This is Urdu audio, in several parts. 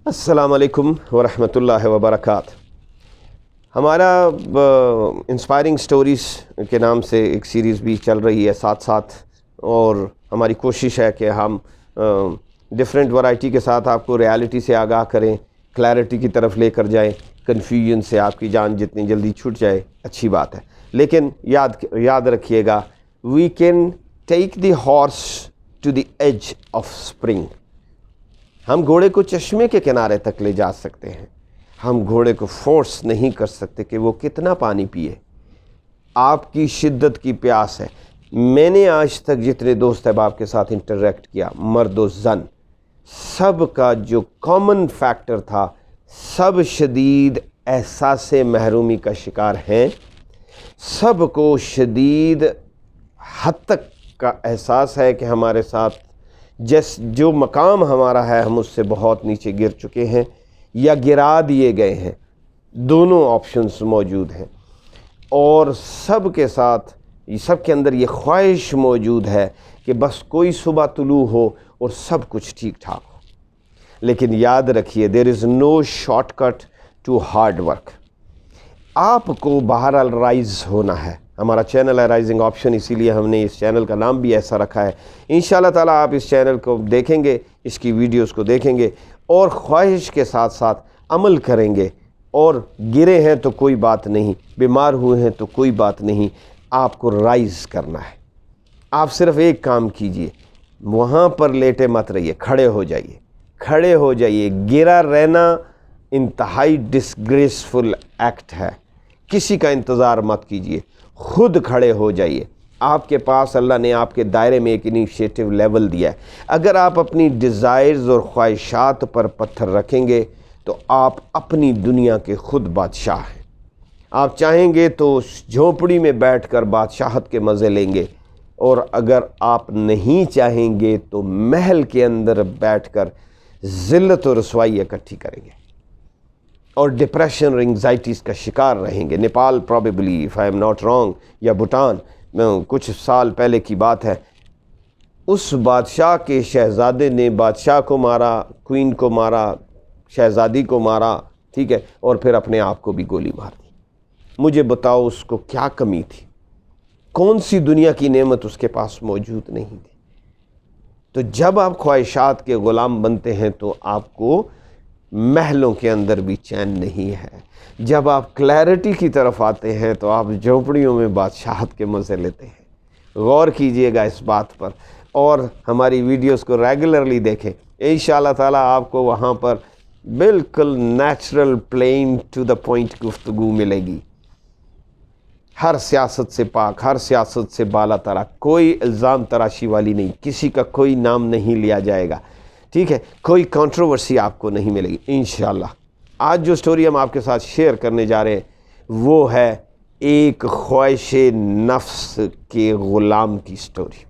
السلام علیکم ورحمۃ اللہ وبرکاتہ۔ ہمارا انسپائرنگ سٹوریز کے نام سے ایک سیریز بھی چل رہی ہے ساتھ ساتھ، اور ہماری کوشش ہے کہ ہم ڈیفرنٹ ورائٹی کے ساتھ آپ کو ریالٹی سے آگاہ کریں، کلیئرٹی کی طرف لے کر جائیں، کنفیوژن سے آپ کی جان جتنی جلدی چھوٹ جائے اچھی بات ہے۔ لیکن یاد رکھیے گا، we can take the horse to the edge of spring. ہم گھوڑے کو چشمے کے کنارے تک لے جا سکتے ہیں، ہم گھوڑے کو فورس نہیں کر سکتے کہ وہ کتنا پانی پیے۔ آپ کی شدت کی پیاس ہے۔ میں نے آج تک جتنے دوست احباب کے ساتھ انٹریکٹ کیا، مرد و زن، سب کا جو کامن فیکٹر تھا، سب شدید احساس محرومی کا شکار ہیں۔ سب کو شدید حد تک کا احساس ہے کہ ہمارے ساتھ جو مقام ہمارا ہے ہم اس سے بہت نیچے گر چکے ہیں یا گرا دیے گئے ہیں۔ دونوں آپشنز موجود ہیں، اور سب کے ساتھ سب کے اندر یہ خواہش موجود ہے کہ بس کوئی صبح طلوع ہو اور سب کچھ ٹھیک ٹھاک ہو۔ لیکن یاد رکھیے، there is no shortcut to hard work. آپ کو بہرحال رائز ہونا ہے۔ ہمارا چینل ہے رائزنگ آپشن، اسی لیے ہم نے اس چینل کا نام بھی ایسا رکھا ہے۔ انشاءاللہ تعالیٰ آپ اس چینل کو دیکھیں گے، اس کی ویڈیوز کو دیکھیں گے، اور خواہش کے ساتھ ساتھ عمل کریں گے۔ اور گرے ہیں تو کوئی بات نہیں، بیمار ہوئے ہیں تو کوئی بات نہیں، آپ کو رائز کرنا ہے۔ آپ صرف ایک کام کیجئے، وہاں پر لیٹے مت رہیے، کھڑے ہو جائیے، کھڑے ہو جائیے۔ گرا رہنا انتہائی ڈسگریسفل ایکٹ ہے، کسی کا انتظار مت کیجئے، خود کھڑے ہو جائیے۔ آپ کے پاس اللہ نے آپ کے دائرے میں ایک انیشیٹو لیول دیا ہے۔ اگر آپ اپنی ڈیزائرز اور خواہشات پر پتھر رکھیں گے تو آپ اپنی دنیا کے خود بادشاہ ہیں۔ آپ چاہیں گے تو اس جھونپڑی میں بیٹھ کر بادشاہت کے مزے لیں گے، اور اگر آپ نہیں چاہیں گے تو محل کے اندر بیٹھ کر ذلت و رسوائی اکٹھی کریں گے اور ڈپریشن اور انگزائٹیز کا شکار رہیں گے۔ Nepal probably, if I am not wrong, یا بھوٹان، کچھ سال پہلے کی بات ہے، اس بادشاہ کے شہزادے نے بادشاہ کو مارا، کوئین کو مارا، شہزادی کو مارا، ٹھیک ہے، اور پھر اپنے آپ کو بھی گولی مار دی۔ مجھے بتاؤ اس کو کیا کمی تھی؟ کون سی دنیا کی نعمت اس کے پاس موجود نہیں تھی؟ تو جب آپ خواہشات کے غلام بنتے ہیں تو آپ کو محلوں کے اندر بھی چین نہیں ہے۔ جب آپ کلیئرٹی کی طرف آتے ہیں تو آپ جھونپڑیوں میں بادشاہت کے مزے لیتے ہیں۔ غور کیجئے گا اس بات پر، اور ہماری ویڈیوز کو ریگولرلی دیکھیں۔ انشاءاللہ تعالیٰ آپ کو وہاں پر بالکل natural, plain to the point گفتگو ملے گی۔ ہر سیاست سے پاک، ہر سیاست سے بالا تر، کوئی الزام تراشی والی نہیں، کسی کا کوئی نام نہیں لیا جائے گا، ٹھیک ہے، کوئی کنٹروورسی آپ کو نہیں ملے گی انشاءاللہ۔ آج جو سٹوری ہم آپ کے ساتھ شیئر کرنے جا رہے ہیں وہ ہے ایک خواہش نفس کے غلام کی سٹوری۔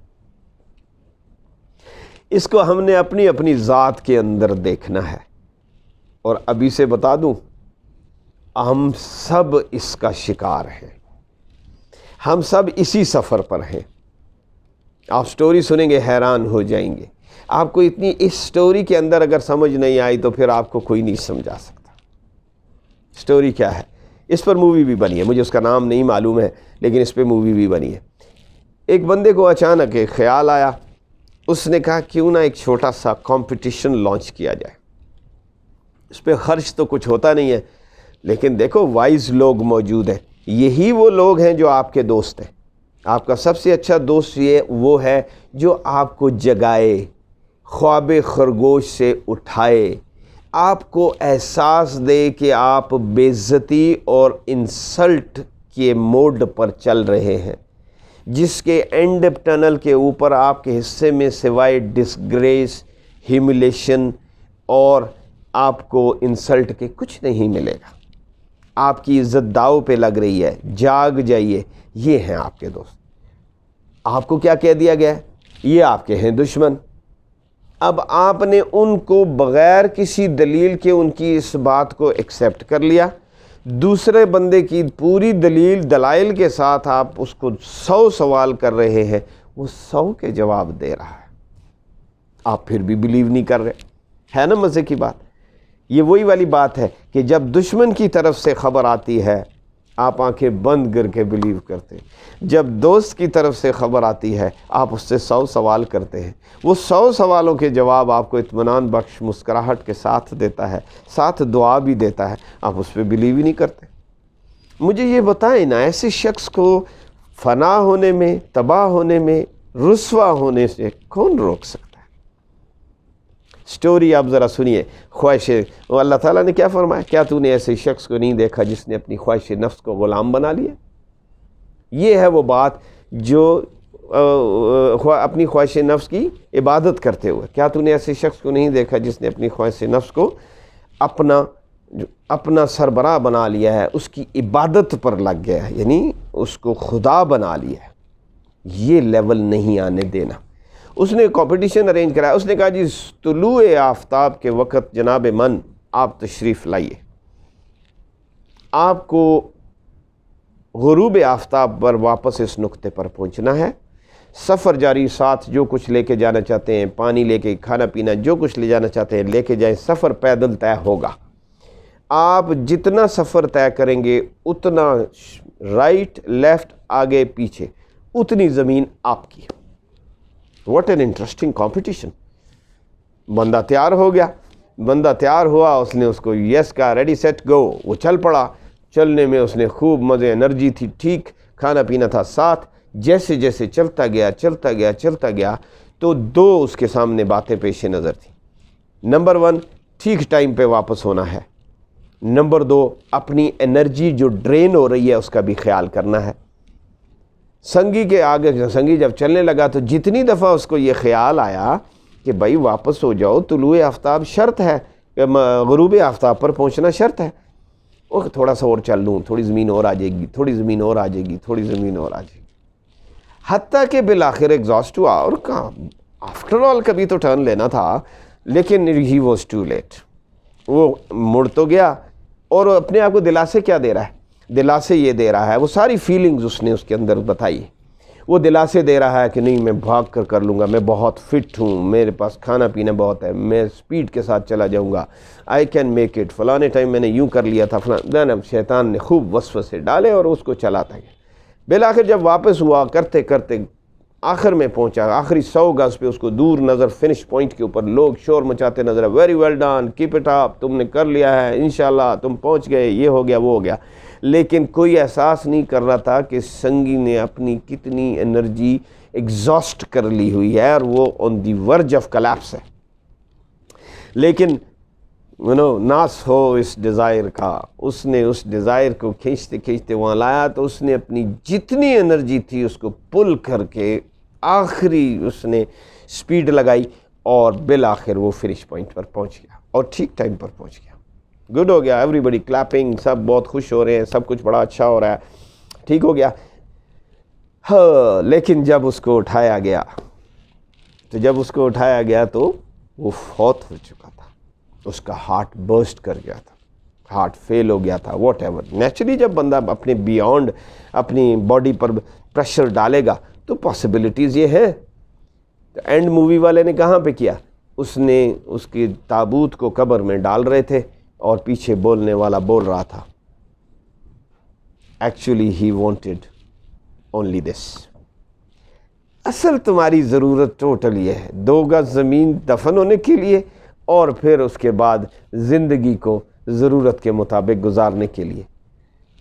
اس کو ہم نے اپنی اپنی ذات کے اندر دیکھنا ہے، اور ابھی سے بتا دوں، ہم سب اس کا شکار ہیں، ہم سب اسی سفر پر ہیں۔ آپ سٹوری سنیں گے حیران ہو جائیں گے۔ آپ کو اتنی اس سٹوری کے اندر اگر سمجھ نہیں آئی تو پھر آپ کو کوئی نہیں سمجھا سکتا۔ سٹوری کیا ہے؟ اس پر مووی بھی بنی ہے، مجھے اس کا نام نہیں معلوم ہے، لیکن اس پہ مووی بھی بنی ہے۔ ایک بندے کو اچانک ایک خیال آیا، اس نے کہا کیوں نہ ایک چھوٹا سا کمپٹیشن لانچ کیا جائے۔ اس پہ خرچ تو کچھ ہوتا نہیں ہے، لیکن دیکھو وائز لوگ موجود ہیں، یہی وہ لوگ ہیں جو آپ کے دوست ہیں۔ آپ کا سب سے اچھا دوست وہ ہے جو آپ کو جگائے، خواب خرگوش سے اٹھائے، آپ کو احساس دے کہ آپ بے عزتی اور انسلٹ کے موڈ پر چل رہے ہیں، جس کے اینڈ ٹنل کے اوپر آپ کے حصے میں سوائے ڈسگریس، ہیوملیشن اور آپ کو انسلٹ کے کچھ نہیں ملے گا۔ آپ کی عزت داؤ پہ لگ رہی ہے، جاگ جائیے۔ یہ ہیں آپ کے دوست۔ آپ کو کیا کہہ دیا گیا ہے؟ یہ آپ کے ہیں دشمن۔ اب آپ نے ان کو بغیر کسی دلیل کے ان کی اس بات کو ایکسیپٹ کر لیا۔ دوسرے بندے کی پوری دلائل کے ساتھ آپ اس کو 100 سوال کر رہے ہیں، وہ 100 کے جواب دے رہا ہے، آپ پھر بھی بلیو نہیں کر رہے۔ ہے نا مزے کی بات؟ یہ وہی والی بات ہے کہ جب دشمن کی طرف سے خبر آتی ہے آپ آنکھیں بند کر کے بلیو کرتے ہیں، جب دوست کی طرف سے خبر آتی ہے آپ اس سے 100 سوال کرتے ہیں، وہ 100 سوالوں کے جواب آپ کو اطمینان بخش مسکراہٹ کے ساتھ دیتا ہے، ساتھ دعا بھی دیتا ہے، آپ اس پہ بلیو ہی نہیں کرتے۔ مجھے یہ بتائیں نا، ایسے شخص کو فنا ہونے میں، تباہ ہونے میں، رسوا ہونے سے کون روک سکتا ہے؟ سٹوری آپ ذرا سنیے، خواہش، وہ اللہ تعالیٰ نے کیا فرمایا، کیا تو نے ایسے شخص کو نہیں دیکھا جس نے اپنی خواہش نفس کو غلام بنا لیا؟ یہ ہے وہ بات جو اپنی خواہش نفس کی عبادت کرتے ہوئے، کیا تو نے ایسے شخص کو نہیں دیکھا جس نے اپنی خواہش نفس کو اپنا سربراہ بنا لیا ہے، اس کی عبادت پر لگ گیا ہے، یعنی اس کو خدا بنا لیا ہے۔ یہ لیول نہیں آنے دینا۔ اس نے کمپٹیشن ارینج کرایا، اس نے کہا جی طلوع آفتاب کے وقت جناب من آپ تشریف لائیے، آپ کو غروب آفتاب پر واپس اس نقطے پر پہنچنا ہے، سفر جاری، ساتھ جو کچھ لے کے جانا چاہتے ہیں، پانی لے کے، کھانا پینا، جو کچھ لے جانا چاہتے ہیں لے کے جائیں، سفر پیدل طے ہوگا۔ آپ جتنا سفر طے کریں گے اتنا رائٹ لیفٹ آگے پیچھے اتنی زمین آپ کی۔ What an interesting competition. بندہ تیار ہو گیا، بندہ تیار ہوا، اس نے اس کو یس کہا، ریڈی سیٹ گو، وہ چل پڑا۔ چلنے میں اس نے خوب مزے، انرجی تھی ٹھیک، کھانا پینا تھا ساتھ۔ جیسے جیسے چلتا گیا تو دو اس کے سامنے باتیں پیش نظر تھیں۔ نمبر 1، ٹھیک ٹائم پہ واپس ہونا ہے۔ نمبر 2، اپنی انرجی جو ڈرین ہو رہی ہے اس کا بھی خیال کرنا ہے۔ سنگی کے آگے، سنگی جب چلنے لگا تو جتنی دفعہ اس کو یہ خیال آیا کہ بھائی واپس ہو جاؤ، طلوع آفتاب شرط ہے، غروب آفتاب پر پہنچنا شرط ہے، وہ تھوڑا سا اور چل لوں، تھوڑی زمین اور آ جائے گی، تھوڑی زمین اور آ جائے گی، تھوڑی زمین اور آ جائے گی، حتیٰ کہ بالآخر ایگزاسٹ ہوا اور کہا آفٹر آل کبھی تو ٹرن لینا تھا، لیکن ہی واز ٹو لیٹ۔ وہ مڑ تو گیا اور اپنے آپ کو دلاسے کیا دے رہا ہے؟ دلاسے یہ دے رہا ہے، وہ ساری فیلنگز اس نے اس کے اندر بتائی، وہ دلاسے دے رہا ہے کہ نہیں میں بھاگ کر لوں گا، میں بہت فٹ ہوں، میرے پاس کھانا پینا بہت ہے، میں سپیڈ کے ساتھ چلا جاؤں گا، آئی کین میک اٹ، فلانے ٹائم میں نے یوں کر لیا تھا، فلاں شیطان نے خوب وسوسے ڈالے اور اس کو چلاتا گیا۔ بالآخر جب واپس ہوا، کرتے کرتے آخر میں پہنچا، آخری 100 گز پہ اس کو دور نظر فنش پوائنٹ کے اوپر لوگ شور مچاتے نظر آئے، very well done, keep it up, تم نے کر لیا ہے، انشاءاللہ تم پہنچ گئے، یہ ہو گیا وہ ہو گیا۔ لیکن کوئی احساس نہیں کر رہا تھا کہ سنگی نے اپنی کتنی انرجی ایگزاسٹ کر لی ہوئی ہے اور وہ آن دی ورج آف کلیپس ہے۔ لیکن ناس ہو اس ڈیزائر کا، اس نے اس ڈیزائر کو کھینچتے کھینچتے وہاں لایا تو اس نے اپنی جتنی انرجی تھی اس کو پل کر کے آخری اس نے سپیڈ لگائی اور بالآخر وہ فنش پوائنٹ پر پہنچ گیا اور ٹھیک ٹائم پر پہنچ گیا۔ گڈ ہو گیا، ایوری بڈی کلیپنگ، سب بہت خوش ہو رہے ہیں، سب کچھ بڑا اچھا ہو رہا ہے، ٹھیک ہو گیا۔ ہاں، لیکن جب اس کو اٹھایا گیا تو وہ فوت ہو چکا تھا، اس کا ہارٹ برسٹ کر گیا تھا، ہارٹ فیل ہو گیا تھا، واٹ ایور۔ نیچرلی جب بندہ اپنے بیونڈ اپنی باڈی پر پریشر ڈالے گا تو پاسبلٹیز یہ ہے۔ اینڈ مووی والے نے کہاں پہ کیا، اس نے اس کی تابوت کو قبر میں ڈال رہے تھے اور پیچھے بولنے والا بول رہا تھا actually he wanted only this, اصل تمہاری ضرورت ٹوٹل یہ ہے، 2 گز زمین دفن ہونے کے لیے اور پھر اس کے بعد زندگی کو ضرورت کے مطابق گزارنے کے لیے۔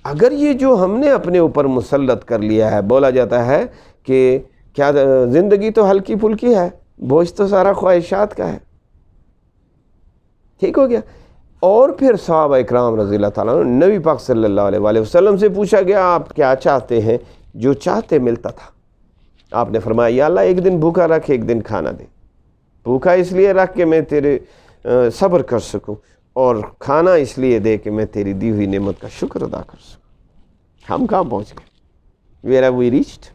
اگر یہ جو ہم نے اپنے اوپر مسلط کر لیا ہے، بولا جاتا ہے کہ کیا زندگی تو ہلکی پھلکی ہے، بوجھ تو سارا خواہشات کا ہے، ٹھیک ہو گیا۔ اور پھر صحابہ اکرام رضی اللہ تعالیٰ عنہ، نبی پاک صلی اللہ علیہ وآلہ وسلم سے پوچھا گیا آپ کیا چاہتے ہیں؟ جو چاہتے ملتا تھا۔ آپ نے فرمایا یا اللہ ایک دن بھوکا رکھ، ایک دن کھانا دے، بھوکا اس لیے رکھ کہ میں تیرے صبر کر سکوں، اور کھانا اس لیے دے کہ میں تیری دی ہوئی نعمت کا شکر ادا کر سکوں۔ ہم کہاں پہنچ گئے؟ Where have we reached?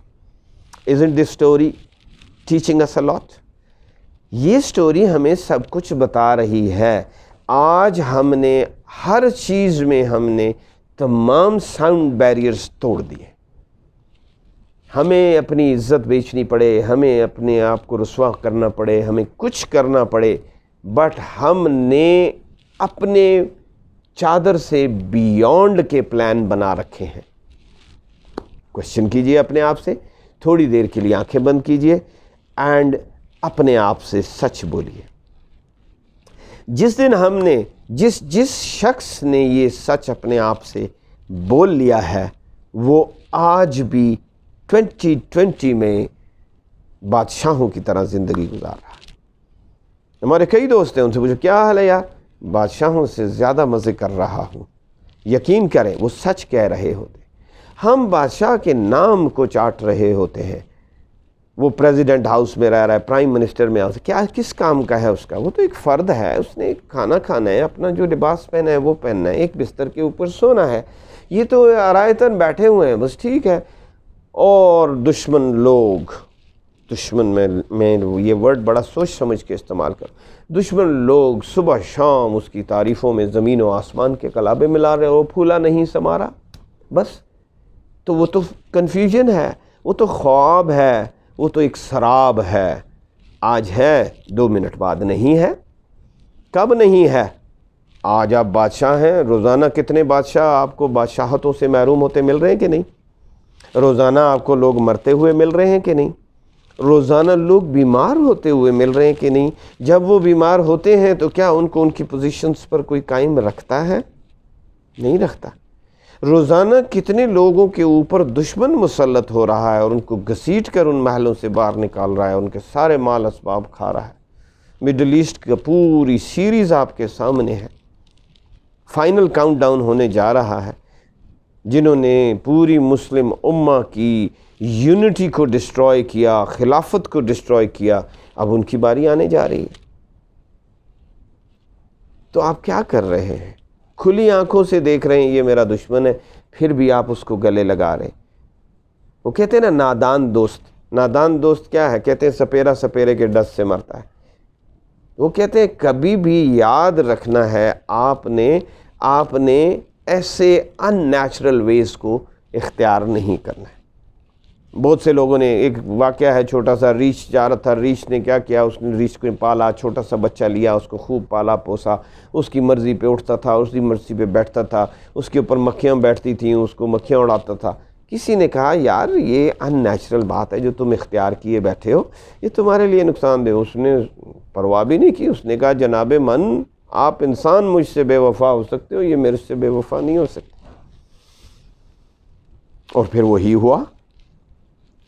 Isn't this story teaching us a lot? یہ سٹوری ہمیں سب کچھ بتا رہی ہے۔ آج ہم نے ہر چیز میں ہم نے تمام ساؤنڈ بیریئرز توڑ دیے، ہمیں اپنی عزت بیچنی پڑے، ہمیں اپنے آپ کو رسوا کرنا پڑے، ہمیں کچھ کرنا پڑے، بٹ ہم نے اپنے چادر سے بیونڈ کے پلان بنا رکھے ہیں۔ کوشچن کیجئے اپنے آپ سے، تھوڑی دیر کے لیے آنکھیں بند کیجئے اینڈ اپنے آپ سے سچ بولیے۔ جس دن ہم نے جس شخص نے یہ سچ اپنے آپ سے بول لیا ہے وہ آج بھی 2020 میں بادشاہوں کی طرح زندگی گزار رہا ہے۔ ہمارے کئی دوست ہیں، ان سے پوچھو کیا حال ہے یار؟ بادشاہوں سے زیادہ مزے کر رہا ہوں۔ یقین کریں وہ سچ کہہ رہے ہوتے، ہم بادشاہ کے نام کو چاٹ رہے ہوتے ہیں۔ وہ پریزیڈنٹ ہاؤس میں رہ رہا ہے، پرائم منسٹر میں کیا کس کام کا ہے اس کا؟ وہ تو ایک فرد ہے، اس نے کھانا کھانا ہے، اپنا جو لباس پہنا ہے وہ پہننا ہے، ایک بستر کے اوپر سونا ہے۔ یہ تو آرایتاً بیٹھے ہوئے ہیں، بس ٹھیک ہے۔ اور دشمن لوگ، دشمن میں یہ ورڈ بڑا سوچ سمجھ کے استعمال کرو، دشمن لوگ صبح شام اس کی تعریفوں میں زمین و آسمان کے کلابے ملا رہے ہو، پھولا نہیں سمارا، بس۔ تو وہ تو کنفیوژن ہے، وہ تو خواب ہے، وہ تو ایک سراب ہے۔ آج ہے، 2 منٹ بعد نہیں ہے۔ کب نہیں ہے؟ آج آپ بادشاہ ہیں، روزانہ کتنے بادشاہ آپ کو بادشاہتوں سے محروم ہوتے مل رہے ہیں کہ نہیں؟ روزانہ آپ کو لوگ مرتے ہوئے مل رہے ہیں کہ نہیں؟ روزانہ لوگ بیمار ہوتے ہوئے مل رہے ہیں کہ نہیں؟ جب وہ بیمار ہوتے ہیں تو کیا ان کو ان کی پوزیشنز پر کوئی قائم رکھتا ہے؟ نہیں رکھتا۔ روزانہ کتنے لوگوں کے اوپر دشمن مسلط ہو رہا ہے اور ان کو گھسیٹ کر ان محلوں سے باہر نکال رہا ہے، ان کے سارے مال اسباب کھا رہا ہے۔ مڈل ایسٹ کا پوری سیریز آپ کے سامنے ہے، فائنل کاؤنٹ ڈاؤن ہونے جا رہا ہے۔ جنہوں نے پوری مسلم امہ کی یونٹی کو ڈسٹروائے کیا، خلافت کو ڈسٹروائے کیا، اب ان کی باری آنے جا رہی ہے۔ تو آپ کیا کر رہے ہیں؟ کھلی آنکھوں سے دیکھ رہے ہیں یہ میرا دشمن ہے، پھر بھی آپ اس کو گلے لگا رہے ہیں۔ وہ کہتے ہیں نا نادان دوست، نادان دوست کیا ہے؟ کہتے ہیں سپیرا سپیرے کے ڈس سے مرتا ہے۔ وہ کہتے ہیں کبھی بھی یاد رکھنا ہے آپ نے ایسے ان نیچرل ویز کو اختیار نہیں کرنا ہے۔ بہت سے لوگوں نے، ایک واقعہ ہے چھوٹا سا، ریچھ جا رہا تھا، ریچھ نے کیا کیا، اس نے ریچھ کو پالا، چھوٹا سا بچہ لیا، اس کو خوب پالا پوسا، اس کی مرضی پہ اٹھتا تھا، اس کی مرضی پہ بیٹھتا تھا، اس کے اوپر مکھیاں بیٹھتی تھیں، اس کو مکھیاں اڑاتا تھا۔ کسی نے کہا یار یہ ان نیچرل بات ہے جو تم اختیار کیے بیٹھے ہو، یہ تمہارے لیے نقصان دہ۔ اس نے پرواہ بھی نہیں کی، اس نے کہا جناب من، آپ انسان مجھ سے بے وفا ہو سکتے ہو، یہ میرے سے بے وفا نہیں ہو سکتے۔ اور پھر وہی ہوا۔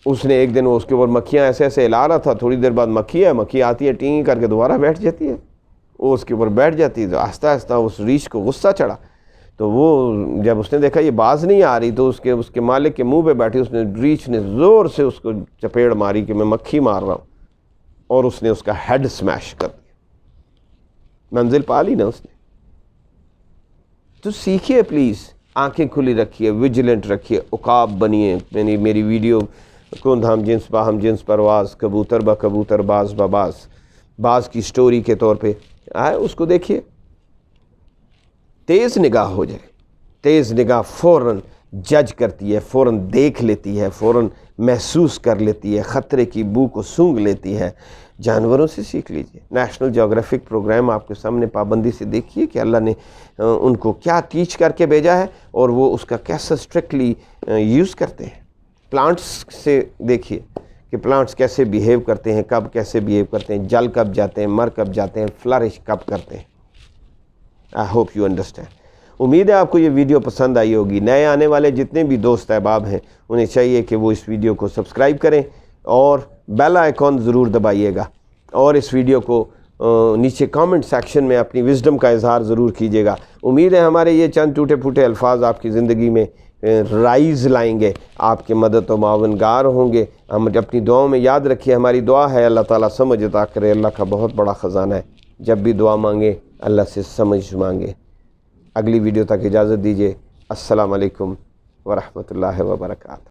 اس نے ایک دن اس کے اوپر مکھیاں ایسے ایسے ہلا رہا تھا، تھوڑی دیر بعد مکھی آتی ہے ٹینگ کر کے دوبارہ بیٹھ جاتی ہے، وہ اس کے اوپر بیٹھ جاتی ہے۔ تو آہستہ آہستہ اس ریچھ کو غصہ چڑھا، تو وہ جب اس نے دیکھا یہ باز نہیں آ رہی تو اس کے مالک کے منہ پہ بیٹھی، اس نے ریچھ نے زور سے اس کو چپیڑ ماری کہ میں مکھی مار رہا ہوں، اور اس نے اس کا ہیڈ سمیش کر دیا۔ منزل پا لی نا اس نے۔ تو سیکھیے پلیز، آنکھیں کھلی رکھیے، ویجیلنٹ رکھیے، عقاب بنیے۔ میری ویڈیو کند ہم جنس باہم جنس پرواز، کبوتر با کبوتر باز با باز کی سٹوری کے طور پہ آئے، اس کو دیکھیے۔ تیز نگاہ ہو جائے، تیز نگاہ فوراً جج کرتی ہے، فوراً دیکھ لیتی ہے، فوراً محسوس کر لیتی ہے، خطرے کی بو کو سونگھ لیتی ہے۔ جانوروں سے سیکھ لیجئے۔ نیشنل جیوگرافک پروگرام آپ کے سامنے پابندی سے دیکھیے کہ اللہ نے ان کو کیا ٹیچ کر کے بھیجا ہے اور وہ اس کا کیسا اسٹرکٹلی یوز کرتے ہیں۔ پلانٹس سے دیکھیے کہ پلانٹس کیسے بیہیو کرتے ہیں، کب کیسے بیہیو کرتے ہیں، جل کب جاتے ہیں، مر کب جاتے ہیں، فلرش کب کرتے ہیں۔ I hope you understand. امید ہے آپ کو یہ ویڈیو پسند آئی ہوگی۔ نئے آنے والے جتنے بھی دوست احباب ہیں انہیں چاہیے کہ وہ اس ویڈیو کو سبسکرائب کریں اور بیل آئیکن ضرور دبائیے گا، اور اس ویڈیو کو نیچے کامنٹ سیکشن میں اپنی وزڈم کا اظہار ضرور کیجیے گا۔ امید ہے ہمارے یہ چند ٹوٹے پھوٹے الفاظ آپ کی زندگی میں رائز لائیں گے، آپ کے مدد و معاونگار ہوں گے۔ ہم اپنی دعاؤں میں یاد رکھیے، ہماری دعا ہے اللہ تعالیٰ سمجھ عطا کرے۔ اللہ کا بہت بڑا خزانہ ہے، جب بھی دعا مانگے اللہ سے سمجھ مانگے۔ اگلی ویڈیو تک اجازت دیجیے۔ السلام علیکم ورحمۃ اللہ وبرکاتہ۔